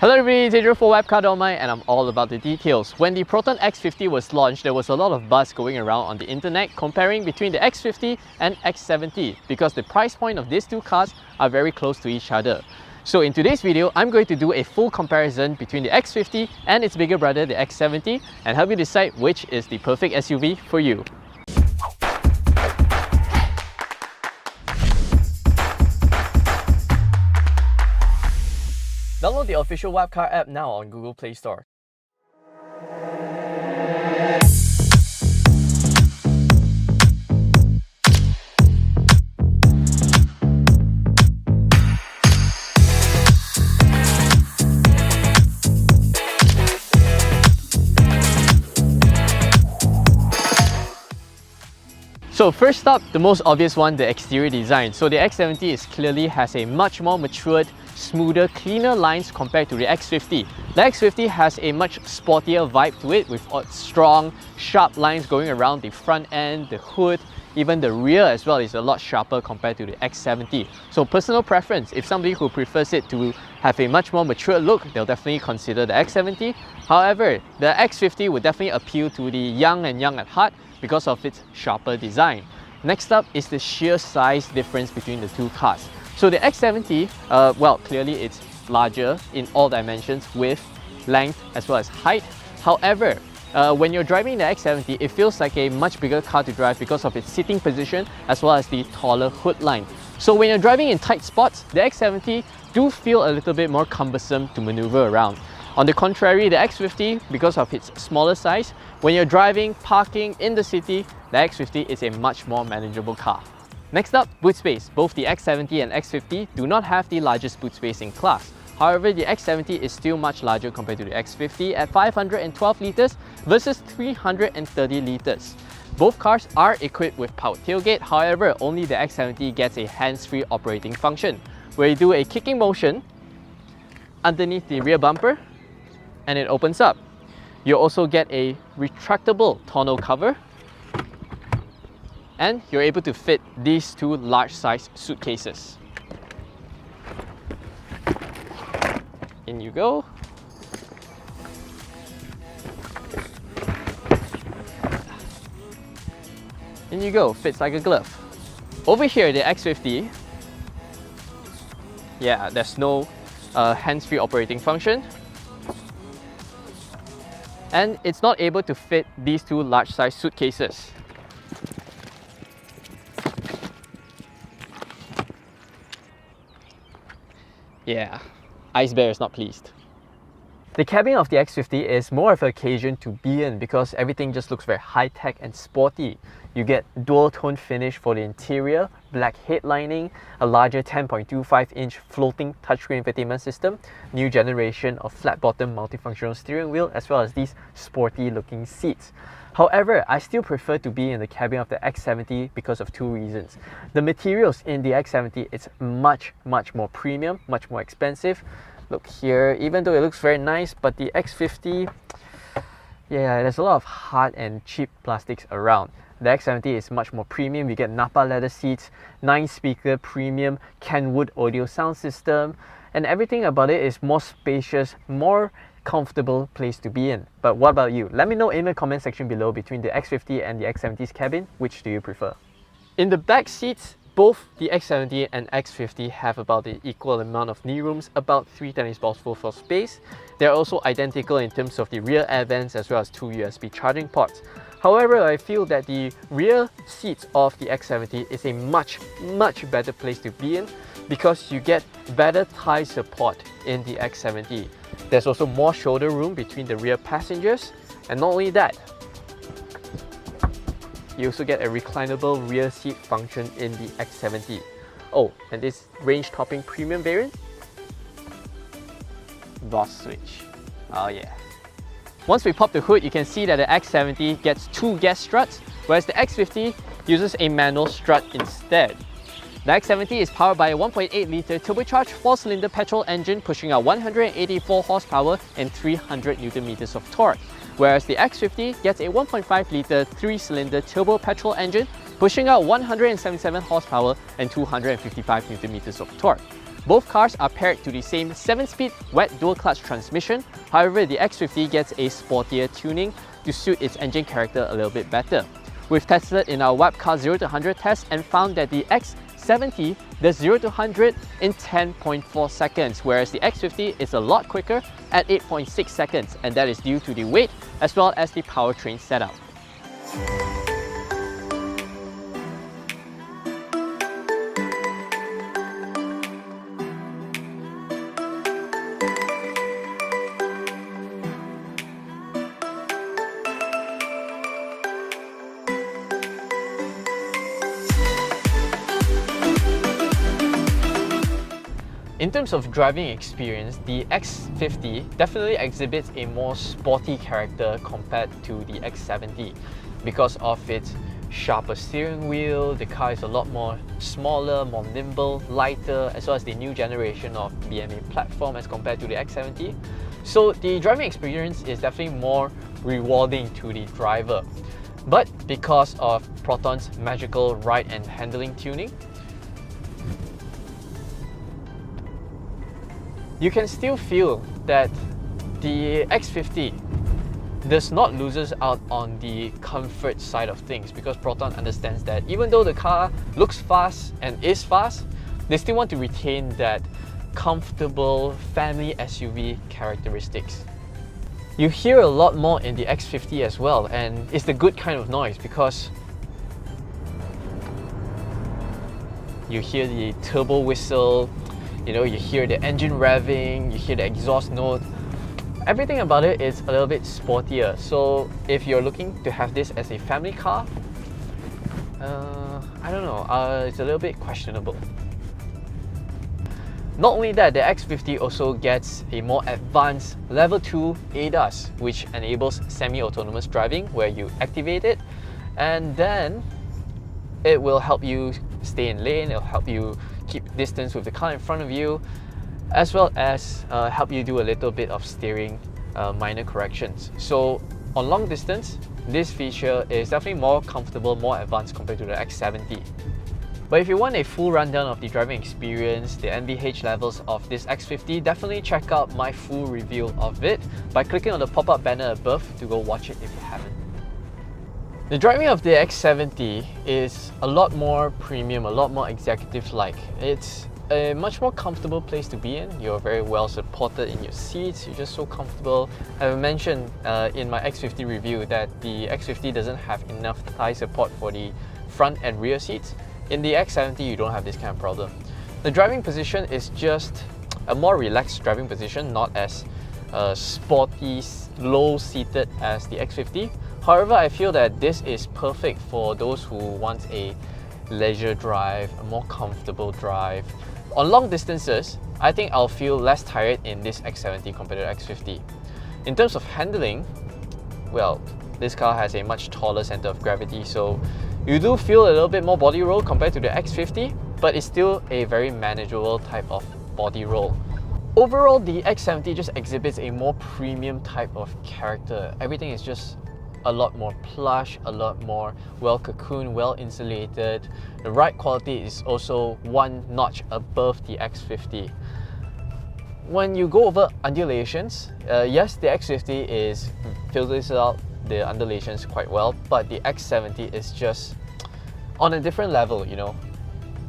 Hello everybody, it's Adrian for Wap Car and I'm all about the details. When the Proton X50 was launched, there was a lot of buzz going around on the internet comparing between the X50 and X70 because the price point of these two cars are very close to each other. So in today's video, I'm going to do a full comparison between the X50 and its bigger brother, the X70, and help you decide which is the perfect SUV for you. Download the official Wap Car app now on Google Play Store. So first up, the most obvious one, the exterior design. So the X70 clearly has a much more matured, smoother, cleaner lines compared to the X50. The X50 has a much sportier vibe to it with strong, sharp lines going around the front end, the hood, even the rear as well is a lot sharper compared to the X70. So personal preference, if somebody who prefers it to have a much more mature look, they'll definitely consider the X70. However, the X50 would definitely appeal to the young at heart because of its sharper design. Next up is the sheer size difference between the two cars. So the X70, well, clearly it's larger in all dimensions, width, length, as well as height. However, when you're driving the X70, it feels like a much bigger car to drive because of its sitting position as well as the taller hood line. So when you're driving in tight spots, the X70 do feel a little bit more cumbersome to maneuver around. On the contrary, the X50, because of its smaller size, when you're driving, parking in the city, the X50 is a much more manageable car. Next up, boot space. Both the X70 and X50 do not have the largest boot space in class. However, the X70 is still much larger compared to the X50 at 512 litres versus 330 litres. Both cars are equipped with powered tailgate, however, only the X70 gets a hands-free operating function, where you do a kicking motion underneath the rear bumper and it opens up. You also get a retractable tonneau cover and you're able to fit these two large-sized suitcases. In you go. In you go, fits like a glove. Over here, the X50, yeah, there's no hands-free operating function. And it's not able to fit these two large-sized suitcases. Yeah, Ice Bear is not pleased. The cabin of the X50 is more of an occasion to be in because everything just looks very high-tech and sporty. You get dual-tone finish for the interior, black headlining, a larger 10.25-inch floating touchscreen infotainment system, new generation of flat-bottom multifunctional steering wheel, as well as these sporty-looking seats. However, I still prefer to be in the cabin of the X70 because of two reasons. The materials in the X70 is much more premium, much more expensive. Look here, even though it looks very nice, but the X50, yeah, there's a lot of hard and cheap plastics around. The X70 is much more premium. You get Napa leather seats, 9-speaker premium Kenwood audio sound system, and everything about it is more spacious, more comfortable place to be in. But what about you? Let me know in the comment section below between the X50 and the X70's cabin, which do you prefer? In the back seats, both the X70 and X50 have about the equal amount of knee rooms, about 3 tennis balls full of space. They're also identical in terms of the rear air vents as well as 2 USB charging ports. However, I feel that the rear seats of the X70 is a much better place to be in because you get better thigh support in the X70. There's also more shoulder room between the rear passengers, and not only that, you also get a reclinable rear seat function in the X70. Oh, and this range topping premium variant, boss switch. Oh yeah. Once we pop the hood, you can see that the X70 gets 2 gas struts, whereas the X50 uses a manual strut instead. The X70 is powered by a 1.8-litre turbocharged 4-cylinder petrol engine pushing out 184 horsepower and 300 Nm of torque, whereas the X50 gets a 1.5-litre 3-cylinder turbo petrol engine pushing out 177 horsepower and 255 Nm of torque. Both cars are paired to the same 7-speed wet dual-clutch transmission. However, the X50 gets a sportier tuning to suit its engine character a little bit better. We've tested in our Wap Car 0 to 100 test and found that the X70 does 0 to 100 in 10.4 seconds, whereas the X50 is a lot quicker at 8.6 seconds, and that is due to the weight as well as the powertrain setup. In terms of driving experience, the X50 definitely exhibits a more sporty character compared to the X70. Because of its sharper steering wheel, the car is a lot more smaller, more nimble, lighter, as well as the new generation of BMA platform as compared to the X70. So the driving experience is definitely more rewarding to the driver. But because of Proton's magical ride and handling tuning, you can still feel that the X50 does not lose out on the comfort side of things, because Proton understands that even though the car looks fast and is fast, they still want to retain that comfortable family SUV characteristics. You hear a lot more in the X50 as well, and it's the good kind of noise because you hear the turbo whistle, you hear the engine revving, you hear the exhaust note. Everything about it is a little bit sportier. So if you're looking to have this as a family car, I don't know, it's a little bit questionable. Not only that, the X50 also gets a more advanced Level 2 ADAS, which enables semi-autonomous driving, where you activate it and then it will help you stay in lane, it'll help you keep distance with the car in front of you, as well as help you do a little bit of steering minor corrections. So on long distance, this feature is definitely more comfortable, more advanced compared to the X70. But if you want a full rundown of the driving experience, the NVH levels of this X50, definitely check out my full review of it by clicking on the pop-up banner above to go watch it if you haven't. The driving of the X70 is a lot more premium, a lot more executive-like. It's a much more comfortable place to be in. You're very well supported in your seats, you're just so comfortable. I mentioned in my X50 review that the X50 doesn't have enough thigh support for the front and rear seats. In the X70, you don't have this kind of problem. The driving position is just a more relaxed driving position, not as sporty, low-seated as the X50. However, I feel that this is perfect for those who want a leisure drive, a more comfortable drive. On long distances, I think I'll feel less tired in this X70 compared to the X50. In terms of handling, well, this car has a much taller center of gravity, so you do feel a little bit more body roll compared to the X50, but it's still a very manageable type of body roll. Overall, the X70 just exhibits a more premium type of character. Everything is just a lot more plush, a lot more well cocooned, well insulated. The ride quality is also one notch above the X50. When you go over undulations, yes, the X50 filters out the undulations quite well, but the X70 is just on a different level,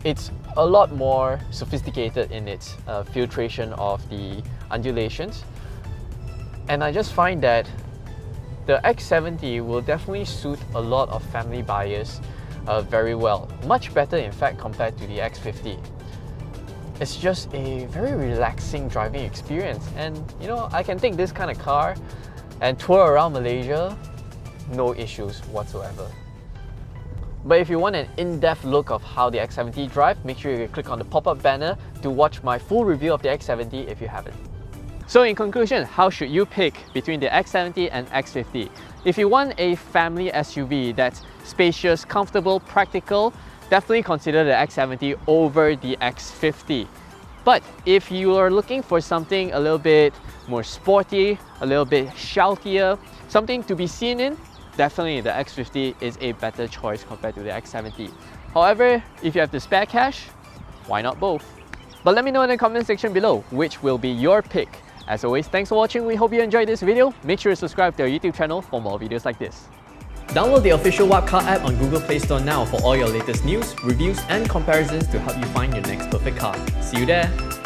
It's a lot more sophisticated in its filtration of the undulations. And I just find that the X70 will definitely suit a lot of family buyers very well. Much better, in fact, compared to the X50. It's just a very relaxing driving experience, and I can take this kind of car and tour around Malaysia, no issues whatsoever. But if you want an in-depth look of how the X70 drive, make sure you click on the pop-up banner to watch my full review of the X70 if you haven't. So in conclusion, how should you pick between the X70 and X50? If you want a family SUV that's spacious, comfortable, practical, definitely consider the X70 over the X50. But if you are looking for something a little bit more sporty, a little bit shoutier, something to be seen in, definitely the X50 is a better choice compared to the X70. However, if you have the spare cash, why not both? But let me know in the comment section below which will be your pick. As always, thanks for watching. We hope you enjoyed this video. Make sure to subscribe to our YouTube channel for more videos like this. Download the official Wap Car app on Google Play Store now for all your latest news, reviews and comparisons to help you find your next perfect car. See you there!